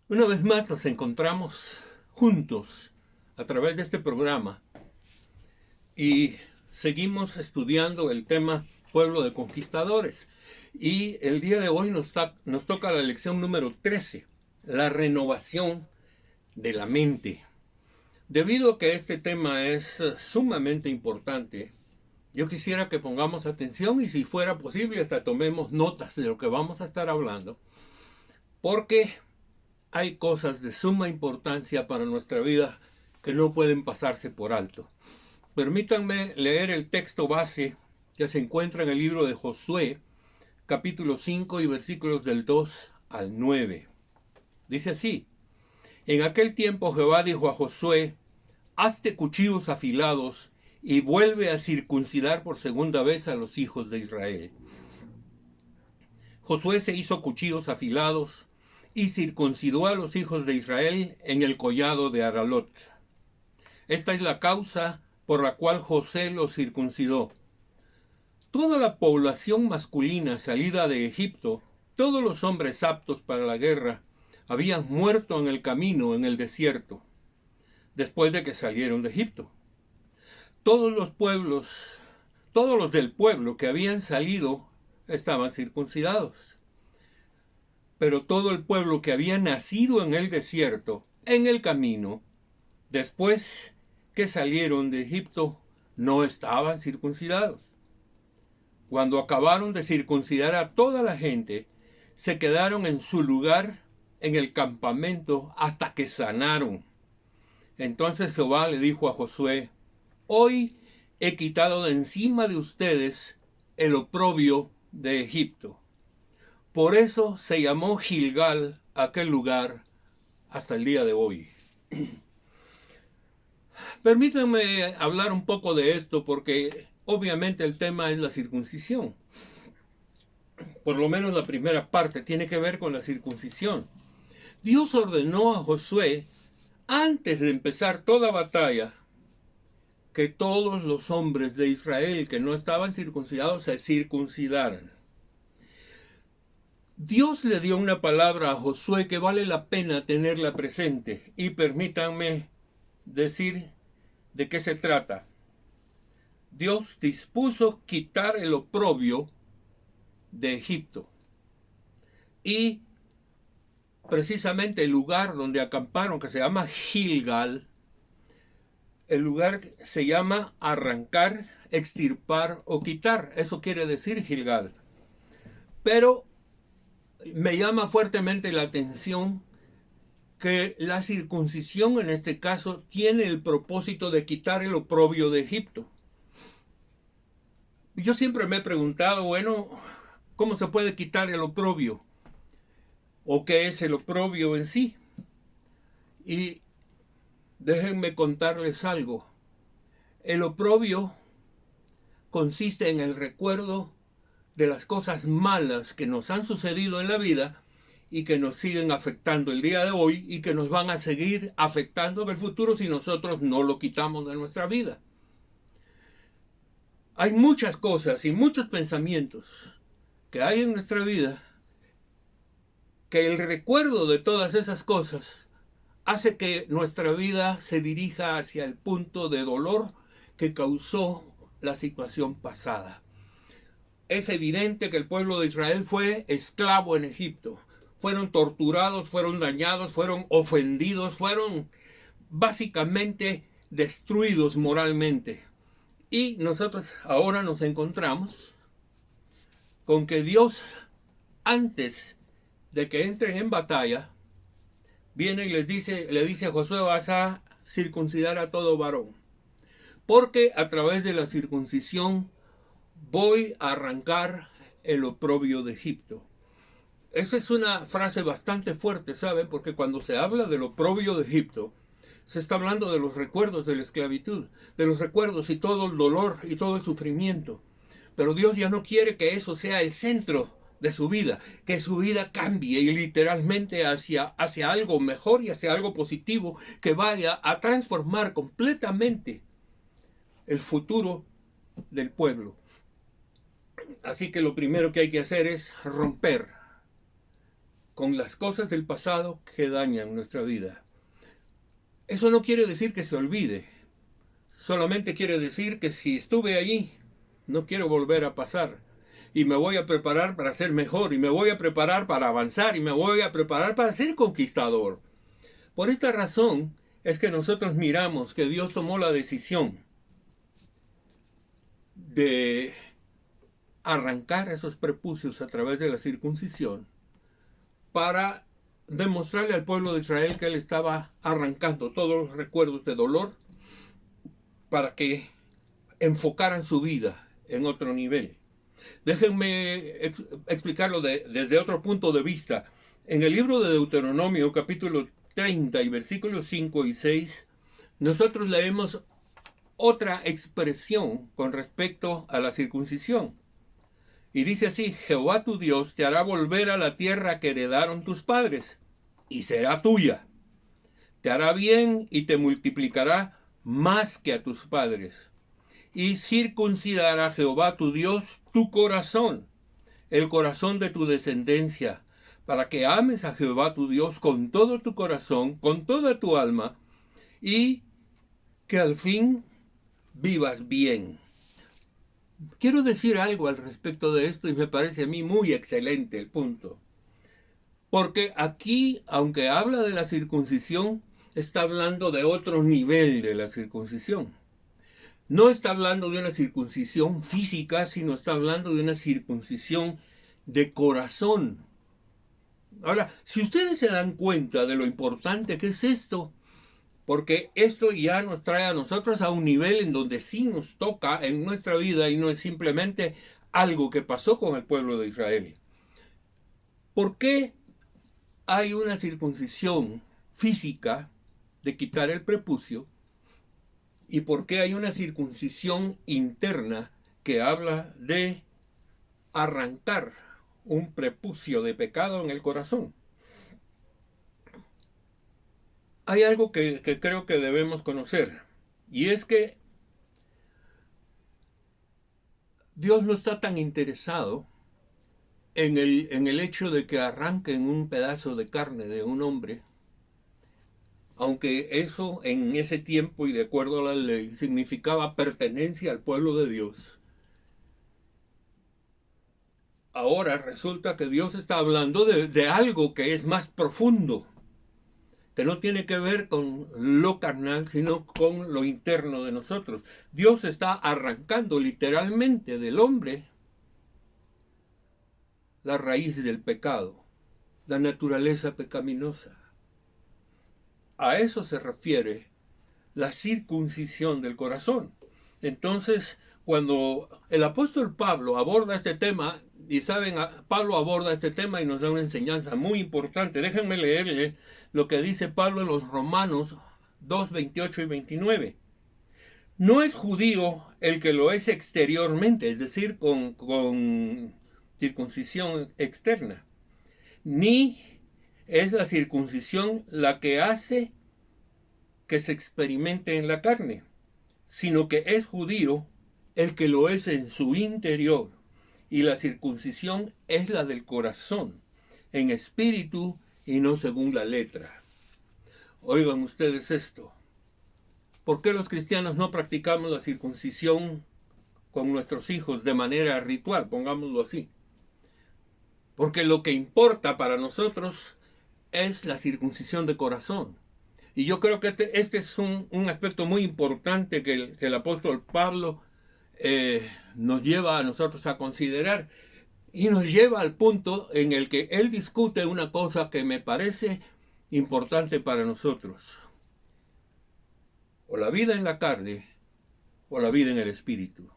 Una vez más nos encontramos juntos a través de este programa y seguimos estudiando el tema Pueblo de Conquistadores. Y el día de hoy nos toca la lección número 13, la renovación de la mente. Debido a que este tema es sumamente importante, yo quisiera que pongamos atención y si fuera posible hasta tomemos notas de lo que vamos a estar hablando, porque hay cosas de suma importancia para nuestra vida que no pueden pasarse por alto. Permítanme leer el texto base que se encuentra en el libro de Josué, capítulo 5 y versículos del 2 al 9. Dice así: En aquel tiempo Jehová dijo a Josué: hazte cuchillos afilados y vuelve a circuncidar por segunda vez a los hijos de Israel. Josué se hizo cuchillos afilados y circuncidó a los hijos de Israel en el collado de Aralot. Esta es la causa por la cual José los circuncidó. Toda la población masculina salida de Egipto, todos los hombres aptos para la guerra, habían muerto en el camino en el desierto, después de que salieron de Egipto. Todos los del pueblo que habían salido estaban circuncidados. Pero todo el pueblo que había nacido en el desierto, en el camino, después que salieron de Egipto, no estaban circuncidados. Cuando acabaron de circuncidar a toda la gente, se quedaron en su lugar en el campamento hasta que sanaron. Entonces Jehová le dijo a Josué: hoy he quitado de encima de ustedes el oprobio de Egipto. Por eso se llamó Gilgal aquel lugar hasta el día de hoy. Permítanme hablar un poco de esto porque obviamente el tema es la circuncisión. Por lo menos la primera parte tiene que ver con la circuncisión. Dios ordenó a Josué, antes de empezar toda batalla, que todos los hombres de Israel que no estaban circuncidados se circuncidaran. Dios le dio una palabra a Josué que vale la pena tenerla presente, y permítanme decir de qué se trata. Dios dispuso quitar el oprobio de Egipto, y precisamente el lugar donde acamparon, que se llama Gilgal, el lugar se llama arrancar, extirpar o quitar. Eso quiere decir Gilgal. Pero me llama fuertemente la atención que la circuncisión en este caso tiene el propósito de quitar el oprobio de Egipto. Yo siempre me he preguntado, bueno, ¿cómo se puede quitar el oprobio? ¿O qué es el oprobio en sí? Y déjenme contarles algo. El oprobio consiste en el recuerdo de las cosas malas que nos han sucedido en la vida y que nos siguen afectando el día de hoy y que nos van a seguir afectando en el futuro si nosotros no lo quitamos de nuestra vida. Hay muchas cosas y muchos pensamientos que hay en nuestra vida que el recuerdo de todas esas cosas hace que nuestra vida se dirija hacia el punto de dolor que causó la situación pasada. Es evidente que el pueblo de Israel fue esclavo en Egipto. Fueron torturados, fueron dañados, fueron ofendidos, fueron básicamente destruidos moralmente. Y nosotros ahora nos encontramos con que Dios, antes de que entren en batalla, viene y le dice a Josué: vas a circuncidar a todo varón, porque a través de la circuncisión voy a arrancar el oprobio de Egipto. Esa es una frase bastante fuerte, ¿saben? Porque cuando se habla del oprobio de Egipto, se está hablando de los recuerdos de la esclavitud, de los recuerdos y todo el dolor y todo el sufrimiento. Pero Dios ya no quiere que eso sea el centro de su vida, que su vida cambie y literalmente hacia algo mejor y hacia algo positivo que vaya a transformar completamente el futuro del pueblo. Así que lo primero que hay que hacer es romper con las cosas del pasado que dañan nuestra vida. Eso no quiere decir que se olvide, solamente quiere decir que si estuve allí, no quiero volver a pasar. Y me voy a preparar para ser mejor, y me voy a preparar para avanzar, y me voy a preparar para ser conquistador. Por esta razón es que nosotros miramos que Dios tomó la decisión de arrancar esos prepucios a través de la circuncisión para demostrarle al pueblo de Israel que él estaba arrancando todos los recuerdos de dolor para que enfocaran su vida en otro nivel. Déjenme explicarlo desde otro punto de vista. En el libro de Deuteronomio, capítulo 30 y versículos 5 y 6, nosotros leemos otra expresión con respecto a la circuncisión. Y dice así: Jehová tu Dios te hará volver a la tierra que heredaron tus padres, y será tuya. Te hará bien y te multiplicará más que a tus padres. Y circuncidará Jehová tu Dios tu corazón, el corazón de tu descendencia, para que ames a Jehová tu Dios con todo tu corazón, con toda tu alma, y que al fin vivas bien. Quiero decir algo al respecto de esto y me parece a mí muy excelente el punto. Porque aquí, aunque habla de la circuncisión, está hablando de otro nivel de la circuncisión. No está hablando de una circuncisión física, sino está hablando de una circuncisión de corazón. Ahora, si ustedes se dan cuenta de lo importante que es esto, porque esto ya nos trae a nosotros a un nivel en donde sí nos toca en nuestra vida y no es simplemente algo que pasó con el pueblo de Israel. ¿Por qué hay una circuncisión física de quitar el prepucio? ¿Y por qué hay una circuncisión interna que habla de arrancar un prepucio de pecado en el corazón? Hay algo que creo que debemos conocer, y es que Dios no está tan interesado en el hecho de que arranquen un pedazo de carne de un hombre, aunque eso en ese tiempo y de acuerdo a la ley significaba pertenencia al pueblo de Dios. Ahora resulta que Dios está hablando de algo que es más profundo, que no tiene que ver con lo carnal, sino con lo interno de nosotros. Dios está arrancando literalmente del hombre la raíz del pecado, la naturaleza pecaminosa. A eso se refiere la circuncisión del corazón. Entonces, cuando el apóstol Pablo aborda este tema, y saben, Pablo aborda este tema y nos da una enseñanza muy importante. Déjenme leerle lo que dice Pablo en los Romanos 2, 28 y 29. No es judío el que lo es exteriormente, es decir, con circuncisión externa, ni es la circuncisión la que hace que se experimente en la carne, sino que es judío el que lo es en su interior, y la circuncisión es la del corazón, en espíritu y no según la letra. Oigan ustedes esto. ¿Por qué los cristianos no practicamos la circuncisión con nuestros hijos de manera ritual, pongámoslo así? Porque lo que importa para nosotros es la circuncisión de corazón. Y yo creo que este es un aspecto muy importante que el apóstol Pablo nos lleva a nosotros a considerar, y nos lleva al punto en el que él discute una cosa que me parece importante para nosotros: o la vida en la carne o la vida en el espíritu.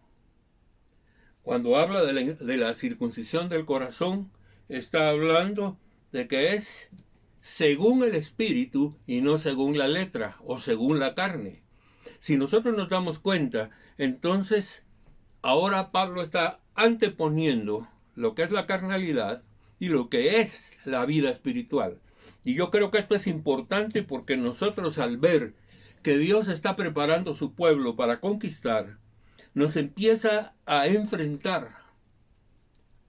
Cuando habla de la circuncisión del corazón, está hablando de que es según el espíritu y no según la letra o según la carne. Si nosotros nos damos cuenta, entonces ahora Pablo está anteponiendo lo que es la carnalidad y lo que es la vida espiritual. Y yo creo que esto es importante porque nosotros, al ver que Dios está preparando su pueblo para conquistar, nos empieza a enfrentar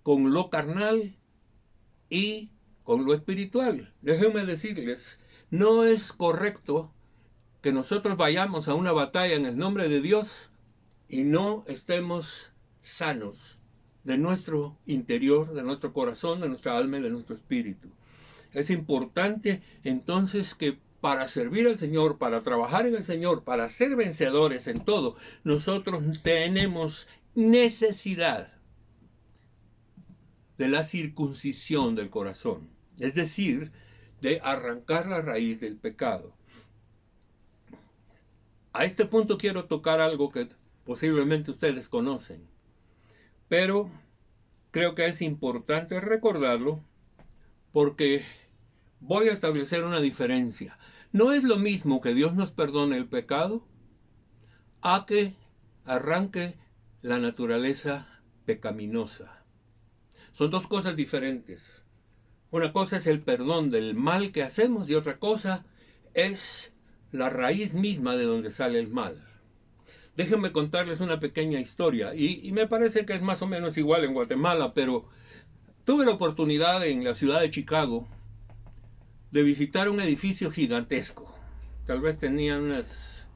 con lo carnal y con lo espiritual. Déjenme decirles, no es correcto que nosotros vayamos a una batalla en el nombre de Dios y no estemos sanos de nuestro interior, de nuestro corazón, de nuestra alma y de nuestro espíritu. Es importante entonces que para servir al Señor, para trabajar en el Señor, para ser vencedores en todo, nosotros tenemos necesidad de la circuncisión del corazón, es decir, de arrancar la raíz del pecado. A este punto quiero tocar algo que posiblemente ustedes conocen, pero creo que es importante recordarlo porque voy a establecer una diferencia. No es lo mismo que Dios nos perdone el pecado a que arranque la naturaleza pecaminosa. Son dos cosas diferentes. Una cosa es el perdón del mal que hacemos y otra cosa es la raíz misma de donde sale el mal. Déjenme contarles una pequeña historia y me parece que es más o menos igual en Guatemala, pero tuve la oportunidad en la ciudad de Chicago de visitar un edificio gigantesco. Tal vez tenía unas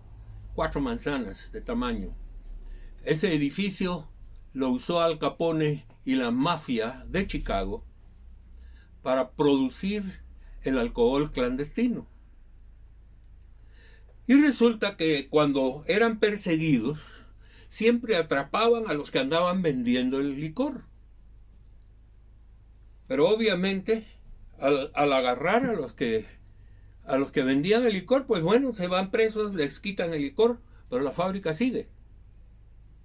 4 manzanas de tamaño. Ese edificio lo usó Al Capone y la mafia de Chicago para producir el alcohol clandestino. Y resulta que cuando eran perseguidos, siempre atrapaban a los que andaban vendiendo el licor. Pero obviamente, al agarrar a los que vendían el licor, pues bueno, se van presos, les quitan el licor, pero la fábrica sigue.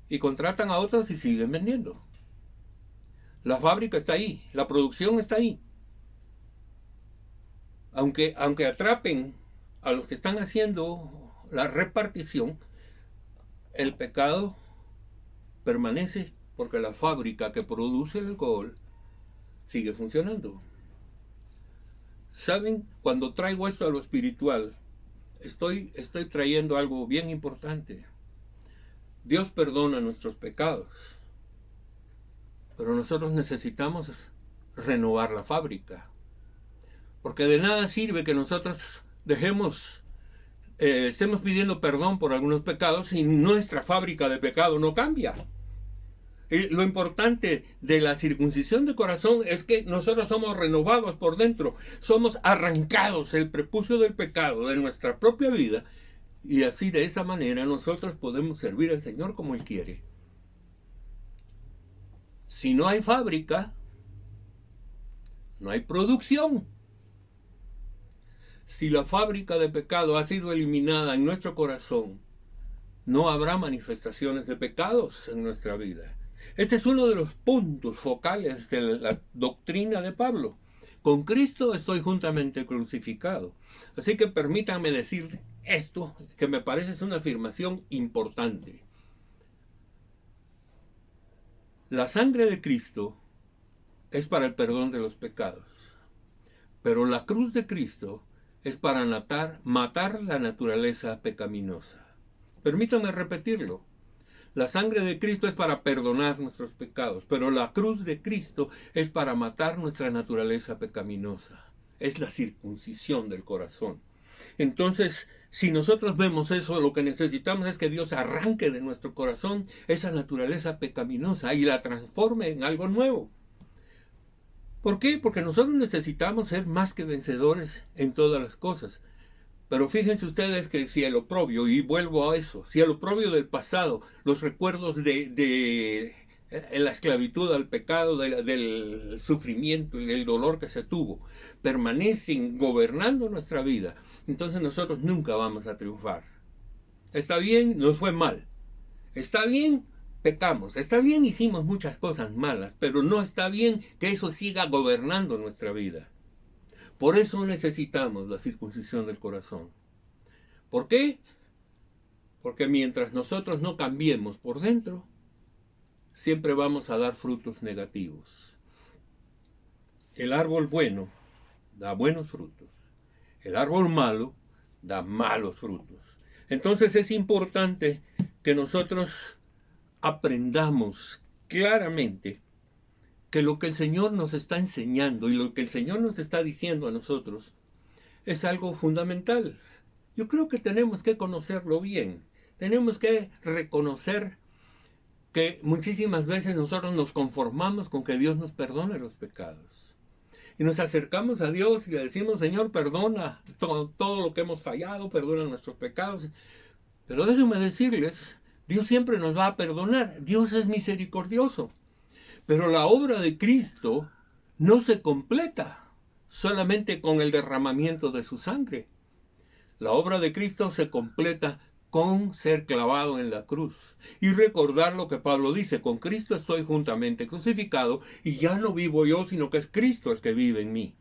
Y contratan a otros y siguen vendiendo. La fábrica está ahí, la producción está ahí. Aunque atrapen a los que están haciendo la repartición, el pecado permanece porque la fábrica que produce el alcohol sigue funcionando. ¿Saben? Cuando traigo esto a lo espiritual, estoy trayendo algo bien importante. Dios perdona nuestros pecados, pero nosotros necesitamos renovar la fábrica. Porque de nada sirve que nosotros estemos pidiendo perdón por algunos pecados si nuestra fábrica de pecado no cambia. Lo importante de la circuncisión de corazón es que nosotros somos renovados por dentro, somos arrancados el prepucio del pecado de nuestra propia vida y así de esa manera nosotros podemos servir al Señor como Él quiere. Si no hay fábrica, no hay producción. Si la fábrica de pecado ha sido eliminada en nuestro corazón, no habrá manifestaciones de pecados en nuestra vida. Este es uno de los puntos focales de la doctrina de Pablo. Con Cristo estoy juntamente crucificado. Así que permítanme decir esto, que me parece es una afirmación importante. La sangre de Cristo es para el perdón de los pecados, pero la cruz de Cristo es para matar la naturaleza pecaminosa. Permítanme repetirlo. La sangre de Cristo es para perdonar nuestros pecados, pero la cruz de Cristo es para matar nuestra naturaleza pecaminosa. Es la circuncisión del corazón. Entonces, si nosotros vemos eso, lo que necesitamos es que Dios arranque de nuestro corazón esa naturaleza pecaminosa y la transforme en algo nuevo. ¿Por qué? Porque nosotros necesitamos ser más que vencedores en todas las cosas. Pero fíjense ustedes que si el oprobio, y vuelvo a eso, si el oprobio del pasado, los recuerdos de la esclavitud al pecado, del sufrimiento y del dolor que se tuvo, permanecen gobernando nuestra vida, entonces nosotros nunca vamos a triunfar. Está bien, nos fue mal. Está bien, pecamos. Está bien, hicimos muchas cosas malas, pero no está bien que eso siga gobernando nuestra vida. Por eso necesitamos la circuncisión del corazón. ¿Por qué? Porque mientras nosotros no cambiemos por dentro, siempre vamos a dar frutos negativos. El árbol bueno da buenos frutos. El árbol malo da malos frutos. Entonces es importante que nosotros aprendamos claramente que lo que el Señor nos está enseñando y lo que el Señor nos está diciendo a nosotros es algo fundamental. Yo creo que tenemos que conocerlo bien. Tenemos que reconocer que muchísimas veces nosotros nos conformamos con que Dios nos perdone los pecados. Y nos acercamos a Dios y le decimos, Señor, perdona todo lo que hemos fallado, perdona nuestros pecados. Pero déjenme decirles, Dios siempre nos va a perdonar. Dios es misericordioso. Pero la obra de Cristo no se completa solamente con el derramamiento de su sangre. La obra de Cristo se completa con ser clavado en la cruz. Y recordar lo que Pablo dice, con Cristo estoy juntamente crucificado y ya no vivo yo, sino que es Cristo el que vive en mí.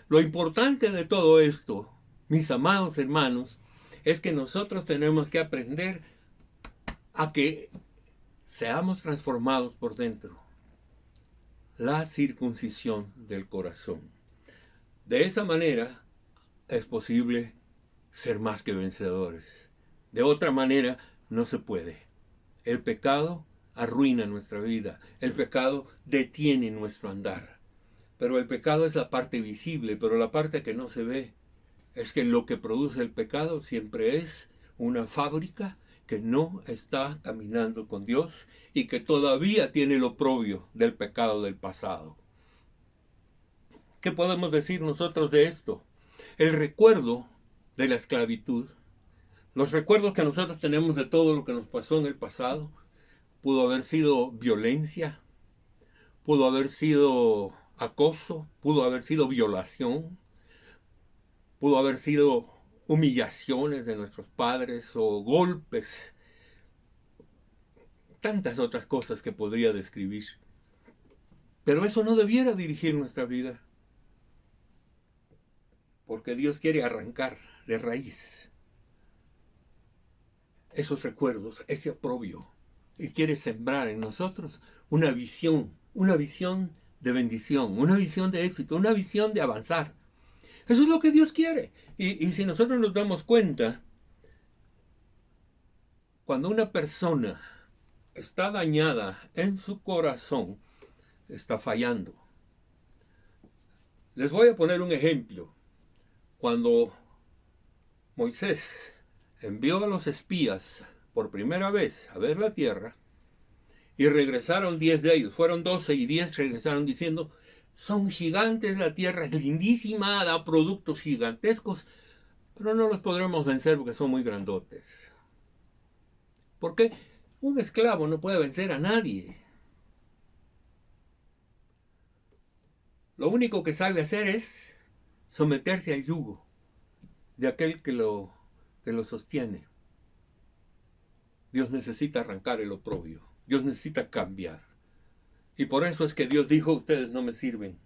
Lo importante de todo esto, mis amados hermanos, es que nosotros tenemos que aprender a que seamos transformados por dentro. La circuncisión del corazón. De esa manera es posible ser más que vencedores. De otra manera no se puede. El pecado arruina nuestra vida. El pecado detiene nuestro andar. Pero el pecado es la parte visible, pero la parte que no se ve es que lo que produce el pecado siempre es una fábrica que no está caminando con Dios y que todavía tiene el oprobio del pecado del pasado. ¿Qué podemos decir nosotros de esto? El recuerdo de la esclavitud, los recuerdos que nosotros tenemos de todo lo que nos pasó en el pasado, pudo haber sido violencia, pudo haber sido acoso, pudo haber sido violación, pudo haber sido humillaciones de nuestros padres o golpes, tantas otras cosas que podría describir. Pero eso no debiera dirigir nuestra vida, porque Dios quiere arrancar de raíz esos recuerdos, ese oprobio, y quiere sembrar en nosotros una visión de bendición, una visión de éxito, una visión de avanzar. Eso es lo que Dios quiere. Y si nosotros nos damos cuenta, cuando una persona está dañada en su corazón, está fallando. Les voy a poner un ejemplo. Cuando Moisés envió a los espías por primera vez a ver la tierra, y regresaron 10 de ellos, fueron 12 y 10 regresaron diciendo, son gigantes, la tierra es lindísima, da productos gigantescos, pero no los podremos vencer porque son muy grandotes. ¿Por qué? Un esclavo no puede vencer a nadie. Lo único que sabe hacer es someterse al yugo de aquel que lo sostiene. Dios necesita arrancar el oprobio. Dios necesita cambiar. Y por eso es que Dios dijo, ustedes no me sirven.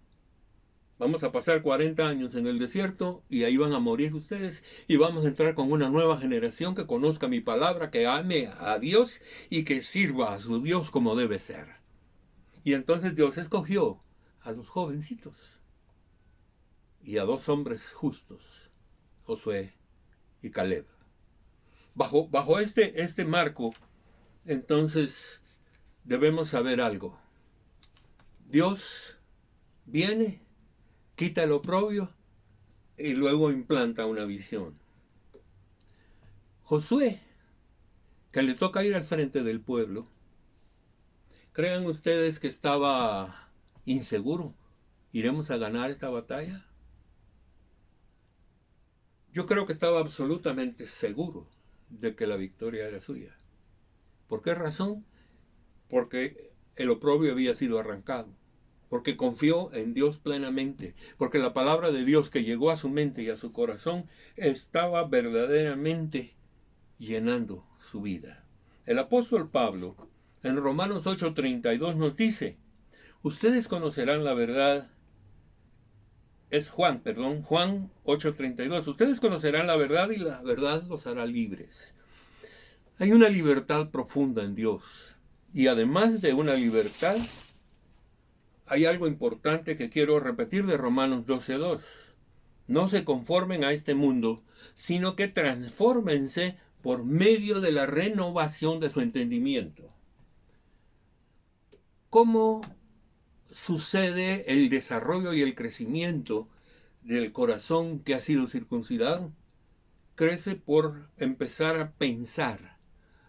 Vamos a pasar 40 años en el desierto y ahí van a morir ustedes y vamos a entrar con una nueva generación que conozca mi palabra, que ame a Dios y que sirva a su Dios como debe ser. Y entonces Dios escogió a los jovencitos y a 2 hombres justos, Josué y Caleb. Bajo este marco, entonces debemos saber algo. Dios viene, quita el oprobio y luego implanta una visión. Josué, que le toca ir al frente del pueblo, ¿creen ustedes que estaba inseguro? ¿Iremos a ganar esta batalla? Yo creo que estaba absolutamente seguro de que la victoria era suya. ¿Por qué razón? Porque el oprobio había sido arrancado, porque confió en Dios plenamente, porque la palabra de Dios que llegó a su mente y a su corazón estaba verdaderamente llenando su vida. El apóstol Pablo en Romanos 8:32 nos dice, ustedes conocerán la verdad, Juan 8:32, ustedes conocerán la verdad y la verdad los hará libres. Hay una libertad profunda en Dios y además de una libertad, hay algo importante que quiero repetir de Romanos 12:2. No se conformen a este mundo, sino que transfórmense por medio de la renovación de su entendimiento. ¿Cómo sucede el desarrollo y el crecimiento del corazón que ha sido circuncidado? Crece por empezar a pensar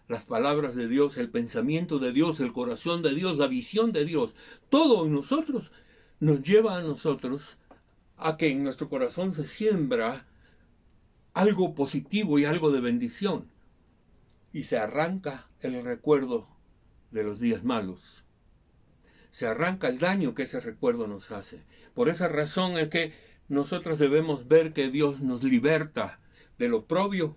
las palabras de Dios, el pensamiento de Dios, el corazón de Dios, la visión de Dios. Todo en nosotros nos lleva a nosotros a que en nuestro corazón se siembra algo positivo y algo de bendición. Y se arranca el recuerdo de los días malos. Se arranca el daño que ese recuerdo nos hace. Por esa razón es que nosotros debemos ver que Dios nos liberta del oprobio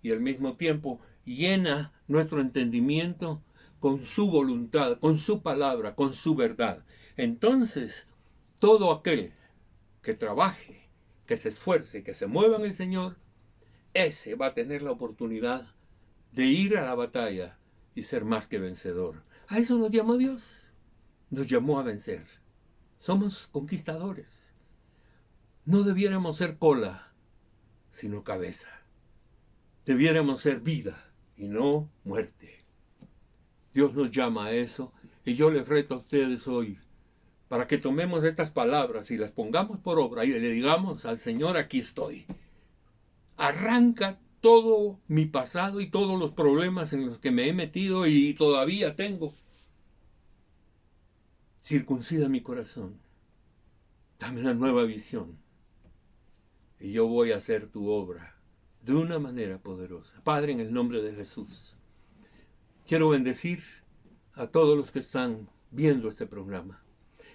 y al mismo tiempo llena nuestro entendimiento con su voluntad, con su palabra, con su verdad. Entonces, todo aquel que trabaje, que se esfuerce, que se mueva en el Señor, ese va a tener la oportunidad de ir a la batalla y ser más que vencedor. A eso nos llamó Dios. Nos llamó a vencer. Somos conquistadores. No debiéramos ser cola, sino cabeza. Debiéramos ser vida y no muerte. Dios nos llama a eso y yo les reto a ustedes hoy para que tomemos estas palabras y las pongamos por obra y le digamos al Señor, aquí estoy. Arranca todo mi pasado y todos los problemas en los que me he metido y todavía tengo. Circuncida mi corazón. Dame una nueva visión. Y yo voy a hacer tu obra de una manera poderosa. Padre, en el nombre de Jesús, quiero bendecir a todos los que están viendo este programa.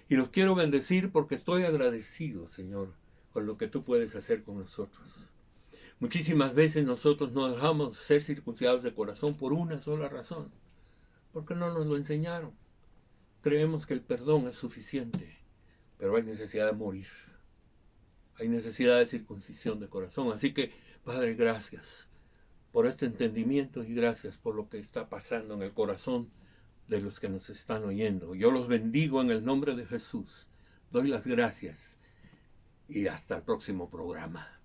Y los quiero bendecir porque estoy agradecido, Señor, con lo que tú puedes hacer con nosotros. Muchísimas veces nosotros no dejamos ser circuncidados de corazón por una sola razón, porque no nos lo enseñaron. Creemos que el perdón es suficiente, pero hay necesidad de morir. Hay necesidad de circuncisión de corazón. Así que, Padre, gracias por este entendimiento y gracias por lo que está pasando en el corazón de los que nos están oyendo. Yo los bendigo en el nombre de Jesús. Doy las gracias y hasta el próximo programa.